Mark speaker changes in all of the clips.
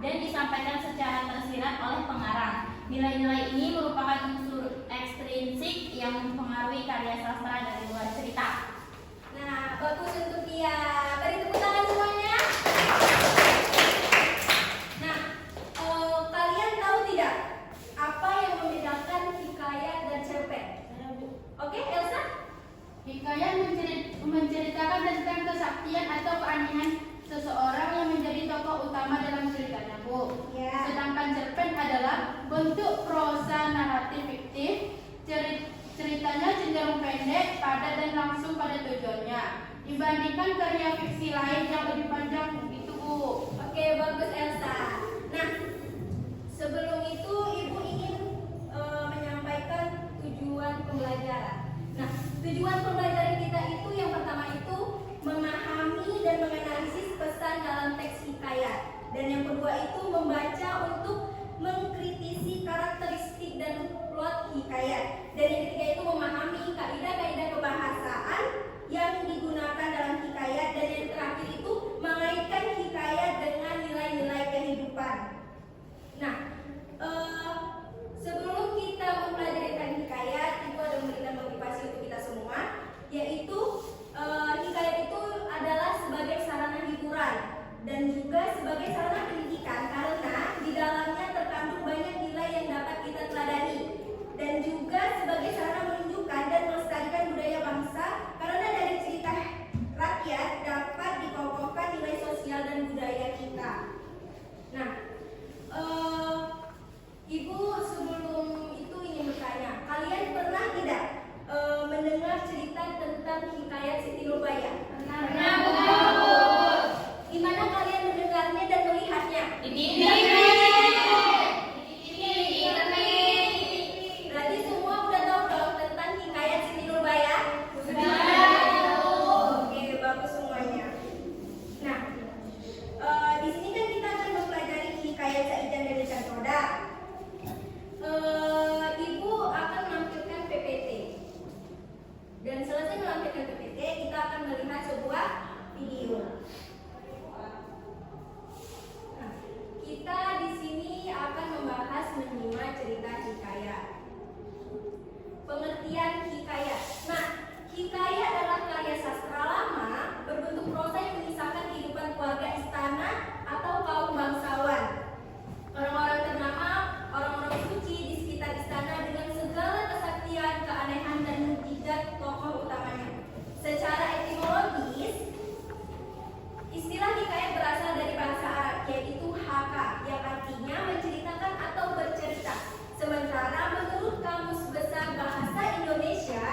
Speaker 1: dan disampaikan secara tersirat oleh pengarang. Nilai-nilai ini merupakan unsur ekstrinsik yang mempengaruhi karya sastra dari luar cerita.
Speaker 2: Nah, bagus untuk dia. Beri tepuk tangan semuanya. Nah, kalian tahu tidak apa yang membedakan hikayat dan cerpen? Oke, Elsa?
Speaker 3: Hikayat menceritakan tentang kesaktian atau keanehan seseorang yang menjadi tokoh utama dalam ceritanya, Bu.
Speaker 2: Ya.
Speaker 3: Sedangkan cerpen adalah bentuk prosa naratif fiktif. Ceritanya cenderung pendek, padat dan langsung pada tujuannya dibandingkan karya fiksi lain yang lebih panjang begitu, Bu.
Speaker 2: Oke, bagus Elsa. Nah, sebelum itu Ibu ingin menyampaikan tujuan pembelajaran. Nah, tujuan pembelajaran kita itu yang pertama itu memahami dan menganalisis pesan dalam teks hikayat. Dan yang kedua itu membaca untuk mengkritisi karakteristik dan plot hikayat. Dan yang ketiga itu memahami kaidah-kaidah kebahasaan yang digunakan dalam hikayat. Dan yang terakhir itu mengaitkan hikayat dengan nilai-nilai kehidupan. Nah, sebelum kita mempelajari hikayat, itu ada memberikan motivasi untuk kita semua, yaitu hikayat itu adalah sebagai sarana hiburan dan juga sebagai sarana pendidikan karena di dalamnya terkandung banyak nilai yang dapat kita teladani, dan juga sebagai sarana menunjukkan dan melestarikan budaya bangsa karena dari cerita rakyat dapat dikokohkan nilai sosial dan budaya kita. Nah, Ibu sebelum itu ingin bertanya, kalian pernah tidak mendengar cerita tentang hikayat Siti Nurbaya?
Speaker 1: Pernah, Bu.
Speaker 2: Di mana kalian mendengarnya dan melihatnya?
Speaker 1: Di TV.
Speaker 2: Berarti semua udah tahu dong tentang hikayat Siti Nurbaya? Oke, bagus semuanya. Nah, di sini kan kita akan mempelajari hikayat Saidan dan Decan Roda. Ibu akan menampilkan PPT. Dan selesai menampilkan PPT, kita akan melihat sebuah video. Nah, kita di sini akan membahas menyimak cerita hikayat. Pengertian hikayat. Nah, hikayat adalah karya sastra lama berbentuk prosa yang mengisahkan kehidupan keluarga istana atau kaum bangsawan. Orang-orang ternama, orang-orang suci di sekitar istana dengan segala kesaktian, keanehan dan mukjizat tokoh utamanya. Secara etimologis, istilah hikayat berasal dari bahasa Arab, yaitu haka, yang artinya menceritakan atau bercerita. Sementara menurut Kamus Besar Bahasa Indonesia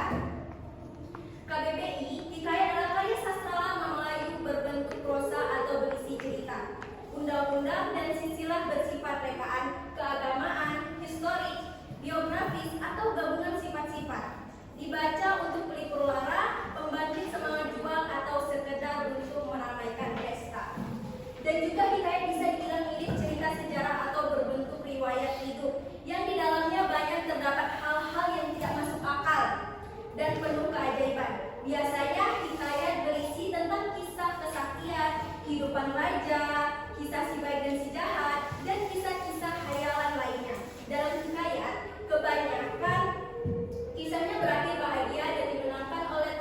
Speaker 2: KBBI, hikayat adalah karya sastra lama Melayu berbentuk prosa atau berisi cerita, undang-undang dan silsilah bersifat rekaan, keagamaan, historik, biografis atau gabungan sifat-sifat. Dibaca untuk pelipur lara, pembangkit semangat juang atau sekedar untuk meramaikan pesta. Dan juga hikayat bisa dibilang milik cerita sejarah atau berbentuk riwayat hidup yang di dalamnya banyak terdapat hal-hal yang tidak masuk akal dan penuh keajaiban. Biasanya hikayat berisi tentang kisah kesaktian, kehidupan raja, kisah si baik dan si jahat, dan kisah-kisah khayalan lainnya. Dalam hikayat, kebanyakan kisahnya berakhir bahagia dan dimenangkan oleh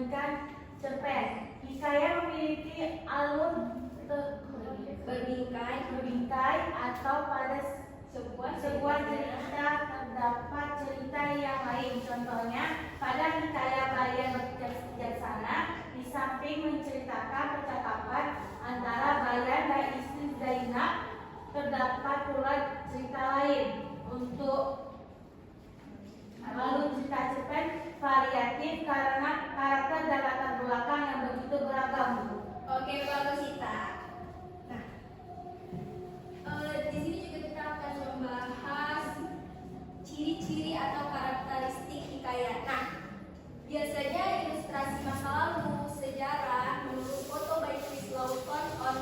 Speaker 3: membandingkan cerpen. Hikayat memiliki alur berbingkai atau pada sebuah cerita terdapat cerita yang lain. Contohnya, pada hikayat Bayan Bijaksana, di samping menceritakan percakapan antara Bayan dan istri Zainab, terdapat pula cerita lain. Untuk alur cerita cerpen variatif karena karakter dan latar belakang yang begitu beragam.
Speaker 2: Oke, bagus Sita. Nah, di sini juga kita akan membahas ciri-ciri atau karakteristik hikayat. Nah, biasanya ilustrasi masa lalu, sejarah, menurut foto by Chris Lawton on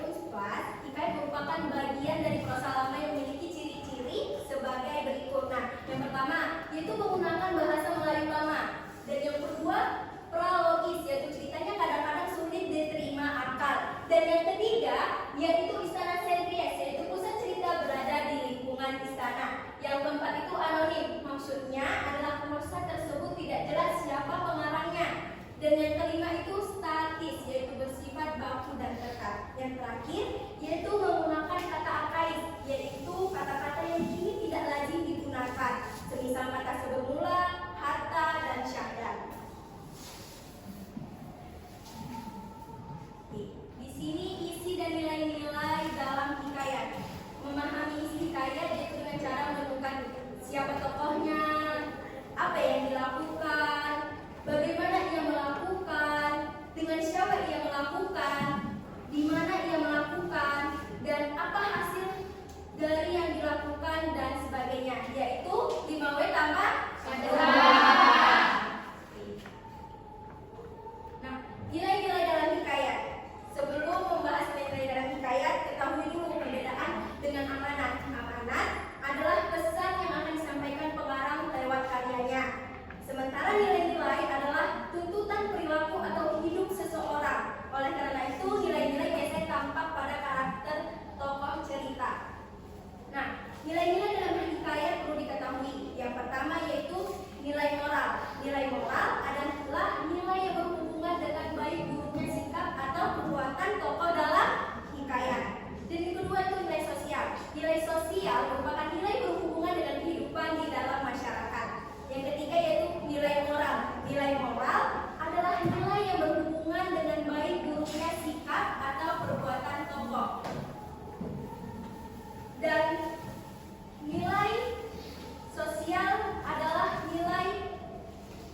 Speaker 2: Unsplash, hikayat merupakan bagian dari prosa lama yang memiliki ciri-ciri sebagai berikut. Nah, yang pertama yaitu menggunakan bahasa Melayu lama, dan yang kedua pralogis, yaitu ceritanya kadang-kadang sulit diterima akal, dan yang ketiga yaitu istana sentries, yaitu pusat cerita berada di lingkungan istana. Yang keempat itu anonim, maksudnya adalah prosa tersebut tidak jelas siapa pengarangnya, dan yang kelima itu statis, yaitu bersifat baku dan kekal. Yang terakhir yaitu menggunakan kata arkais, yaitu kata-kata yang kini tidak lazim digunakan, semisal kata sebelumula, harta, dan syahdan. Di sini isi dan nilai-nilai dalam hikayat. Memahami isi hikayat yaitu dengan cara menentukan siapa tokohnya, apa yang dilakukan, bagaimana ia melakukan, dengan siapa ia melakukan, di mana ia melakukan, dan apa hasil dari yang dilakukan, dan sebagainya, yaitu 5W tambah Nah, nilai-nilai dalam hikayat. Sebelum membahas nilai dalam hikayat, ketahui dulu perbedaan dengan amanat. Amanat adalah pesan yang akan disampaikan pengarang lewat karyanya. Sementara nilai-nilai adalah tuntutan perilaku atau hidup seseorang. Oleh karena itu, nilai-nilai biasanya tampak pada karakter tokoh cerita. Nah, nilai-nilai dalam hikayat perlu diketahui. Yang pertama yaitu nilai moral. Nilai moral adalah nilai yang berhubungan dengan baik buruknya sikap atau perbuatan tokoh dalam hikayat. Dan yang kedua itu nilai sosial. Nilai sosial merupakan nilai berhubungan dengan kehidupan di dalam masyarakat. Yang ketiga yaitu nilai moral. Nilai moral adalah nilai yang berhubungan dengan baik buruknya sikap atau perbuatan tokoh. Dan nilai sosial adalah nilai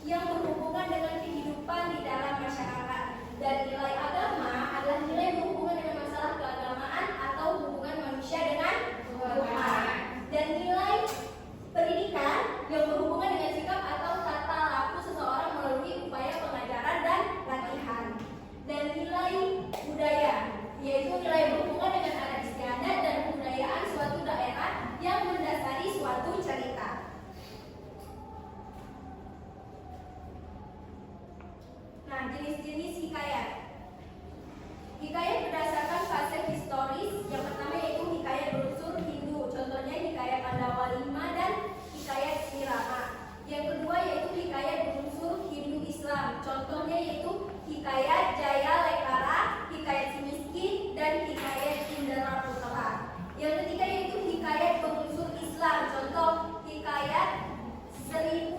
Speaker 2: yang berhubungan dengan kehidupan di dalam masyarakat. Dan nilai agama adalah nilai berhubungan dengan masalah keagamaan atau hubungan manusia dengan Tuhan. Dan nilai pendidikan yang berhubungan dengan sikap atau tata laku seseorang melalui upaya pengajaran dan latihan. Dan nilai budaya yaitu nilai berhubungan dengan adat istiadat dan kebudayaan suatu daerah yang mendasari suatu cerita. Nah, jenis-jenis hikayat. Hikayat berdasarkan fase historis. Yang pertama yaitu hikayat berunsur Hindu, contohnya hikayat Pandawa V dan hikayat Sri Rama. Yang kedua yaitu hikayat berunsur Hindu Islam, contohnya yaitu hikayat Jaya Lekara, hikayat Si Miskin, dan hikayat Indra Putra. Yang ketiga yaitu hikayat berunsur Islam, contoh hikayat 1001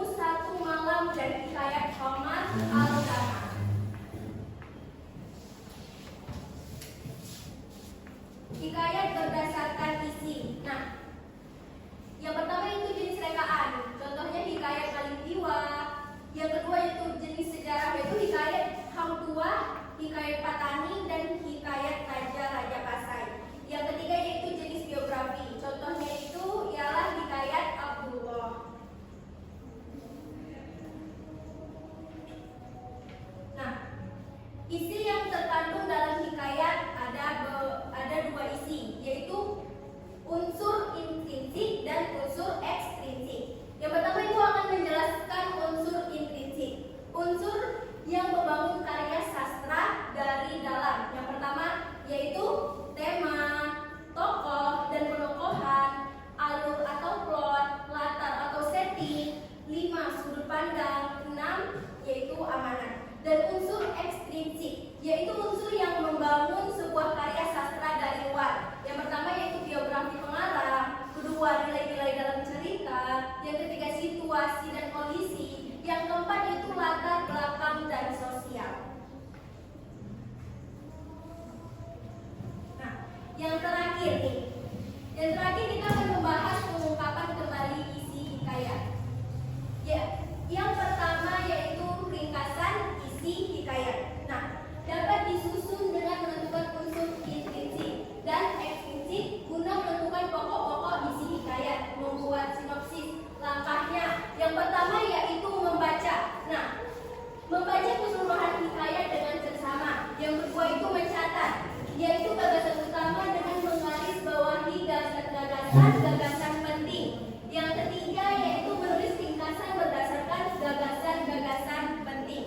Speaker 2: Malam dan hikayat Omar Al-Ghazali. Hikayat berdasarkan isi. Nah, yang pertama itu jenis rekaan, contohnya hikayat Kalijiwa. Yang kedua itu jenis sejarah, yaitu hikayat Hang Tuah, hikayat Patani, dan hikayat Raja Pasai. Yang ketiga yaitu jenis biografi, contohnya itu ialah hikayat Abdullah. Nah, isi yang terkandung dalam hikayat ada dua isi, yaitu unsur Yang terakhir kita akan membahas pengungkapan kembali isi hikayat. Ya, yang pertama yaitu ringkasan isi hikayat. Nah, dapat disusun dengan menentukan unsur intrinsik dan ekstrinsik guna menentukan pokok-pokok isi hikayat, membuat sinopsis. Langkahnya, yang pertama yaitu membaca. Nah, membaca keseluruhan hikayat dengan seksama. Yang kedua itu mencatat, yaitu gagasan utama dengan menggarisbawahi gagasan penting. Yang ketiga yaitu menulis ringkasan berdasarkan gagasan-gagasan penting.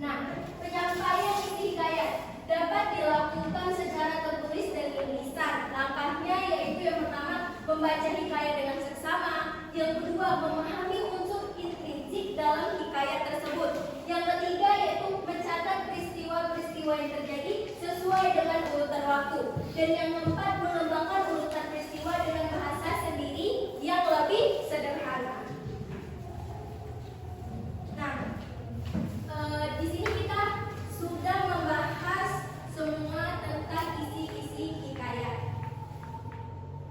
Speaker 2: Nah, penyampaian isi hikayat dapat dilakukan secara tertulis dan tulisan. Langkahnya yaitu yang pertama membaca hikayat dengan seksama, yang kedua memahami unsur intrinsik dalam hikayat tersebut, yang ketiga yaitu mencatat peristiwa-peristiwa yang terjadi sesuai dengan urutan waktu, dan yang keempat mengembangkan urutan peristiwa dengan bahasa sendiri yang lebih sederhana. Nah, di sini kita sudah membahas semua tentang isi-isi hikayat.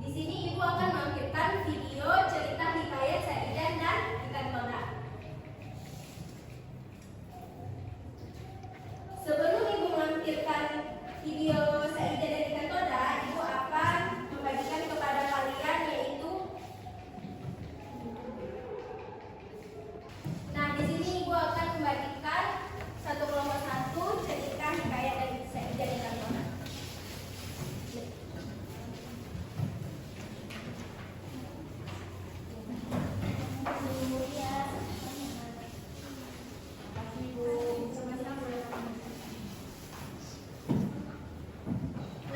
Speaker 2: Di sini Ibu akan menampilkan video cerita hikayat Saidan dan Ikan Toda. Sebelum Ibu menampilkan video Saidan dan Ikan Toda, Ibu akan membagikan kepada kalian yaitu. Nah, di sini Ibu akan membagikan satu kelompok satu cerita hikayat dari Saidan dan Ikan Toda.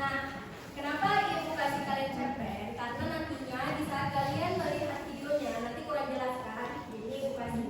Speaker 2: Nah, kenapa Ibu kasih kalian cerpen? Karena nantinya di saat kalian melihat videonya nanti kurang jelas kan? Jadi Ibu kasih.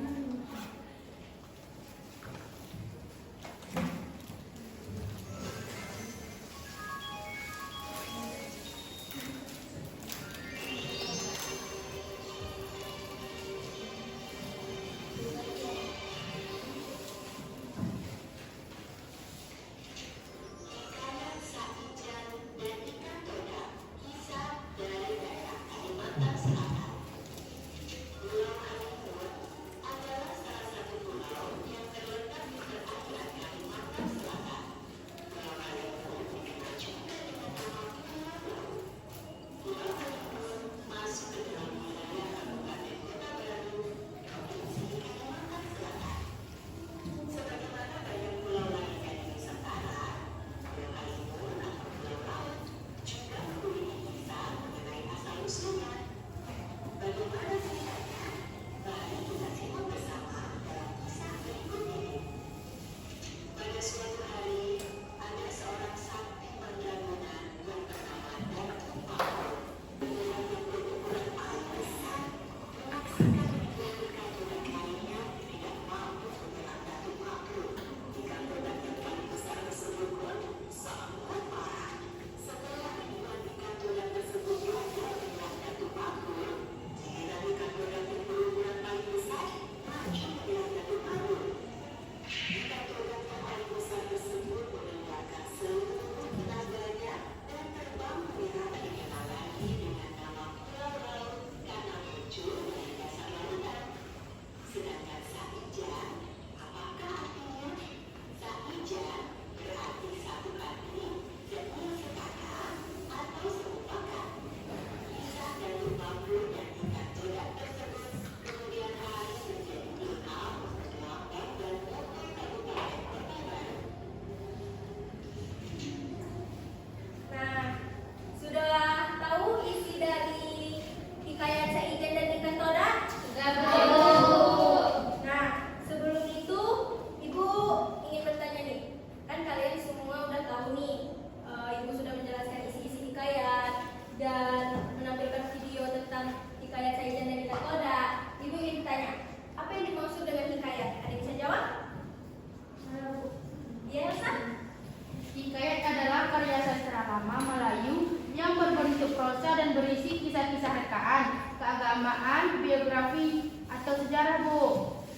Speaker 3: keagamaan, biografi, atau sejarah, Bu.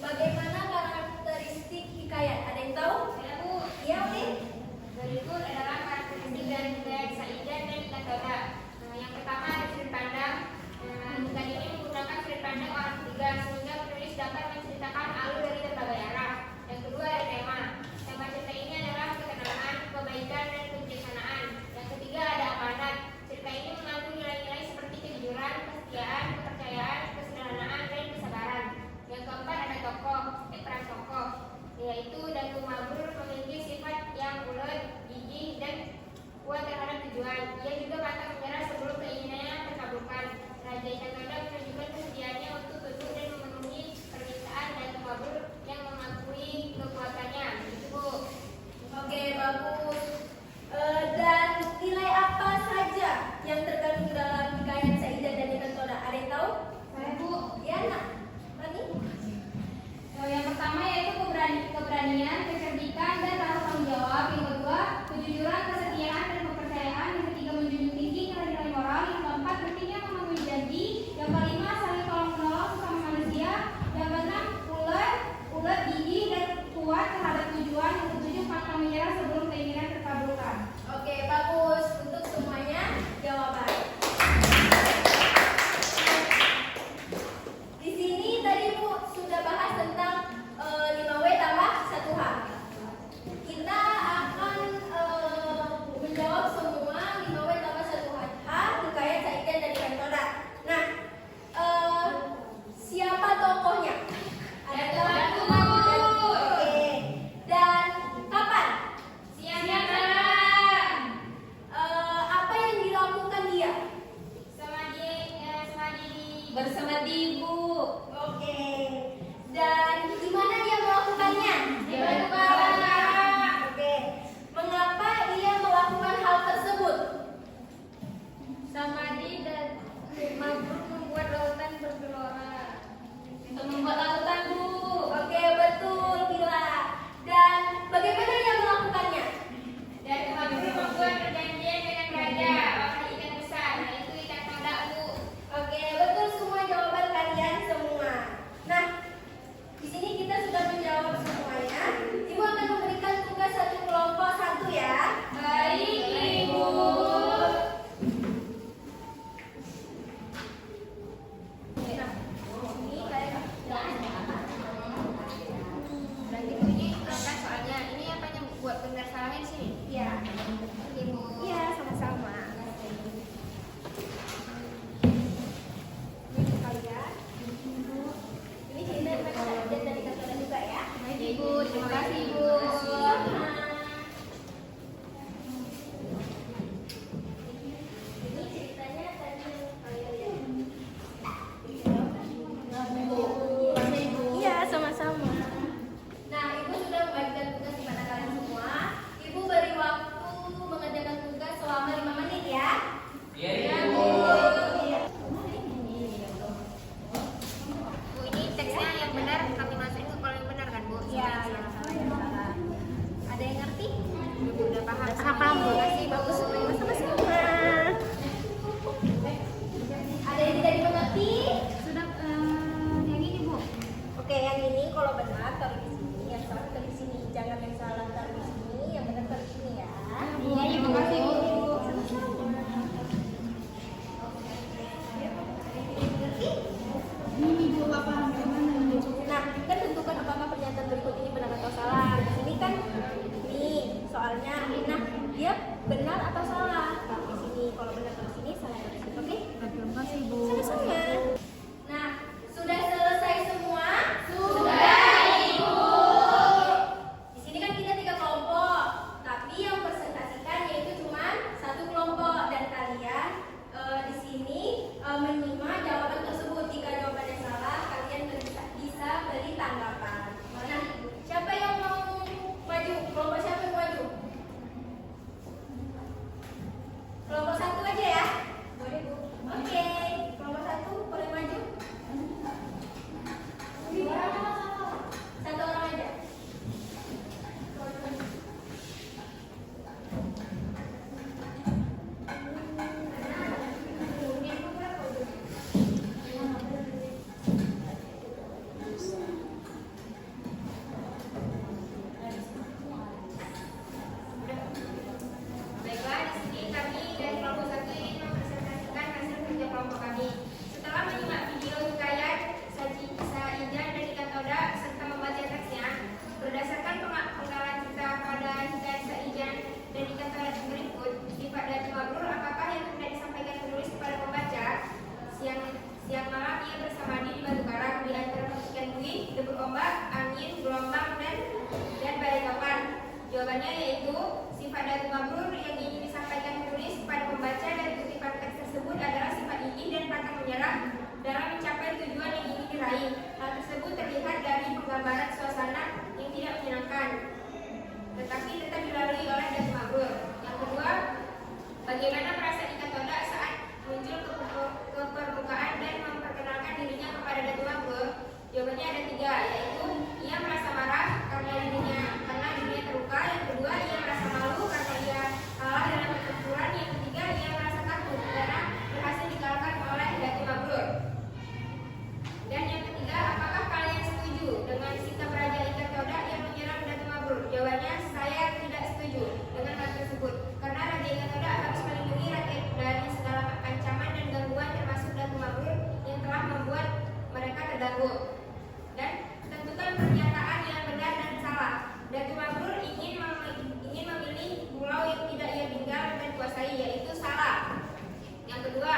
Speaker 2: Bagaimana karakteristik hikayat? Ada yang tahu?
Speaker 1: Ya, Bu.
Speaker 2: Iya, Uli.
Speaker 1: Berikut adalah karakteristik dari hikayat Saidan dan Ikan Toda. Yang pertama
Speaker 2: Jawabannya ada 3, yaitu ia merasa marah karena dirinya terluka. Yang kedua, ia merasa malu karena ia kalah dalam pertempuran. Yang ketiga, ia merasa takut karena berhasil dikalahkan oleh Datu Mabrur. Dan yang ketiga, apakah kalian setuju dengan sikap Raja Ikan Toda yang menyerang Datu Mabrur? Jawabannya, saya tidak setuju dengan hal tersebut karena Raja Ikan Toda harus melindungi rakyat dari segala ancaman dan gangguan termasuk Datu Mabrur yang telah membuat mereka terganggu. Dan tentukan pernyataan yang benar dan salah. Datu Mabrur ingin memilih pulau yang tidak ia tinggal dan kuasai, yaitu salah. Yang kedua,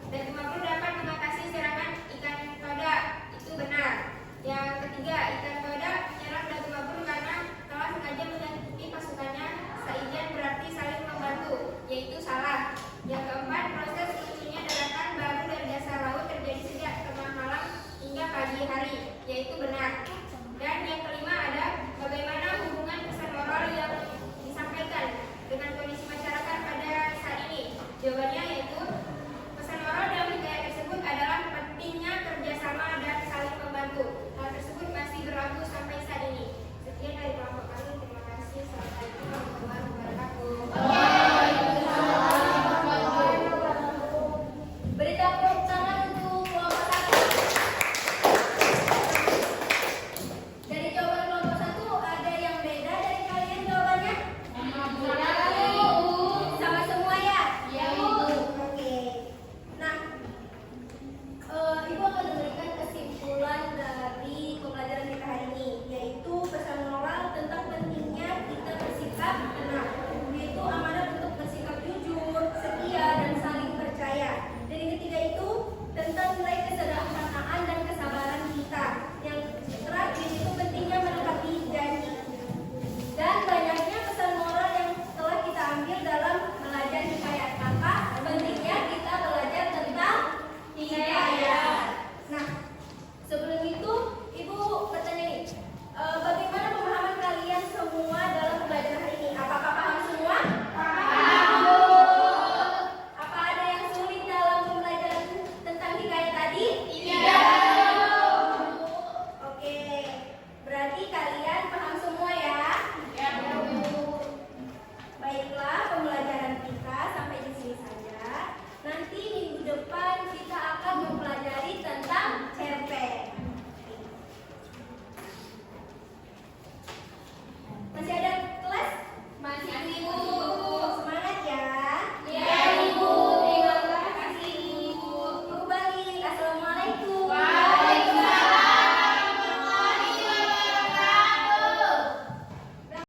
Speaker 2: Datu Mabrur dapat mengatasi serangan Ikan Toda, itu benar. Yang ketiga, Ikan Toda menyerang Datu Mabrur karena telah sengaja menyakiti pasukannya. Saijan berarti saling membantu, yaitu salah. Yang keempat, proses lunturnya daratan baru dari dasar laut terjadi sejak tengah malam hingga pagi hari, yaitu benar. Dan yang kelima ada bagaimana hubungan pesan moral yang disampaikan dengan kondisi masyarakat pada saat ini. Jawabannya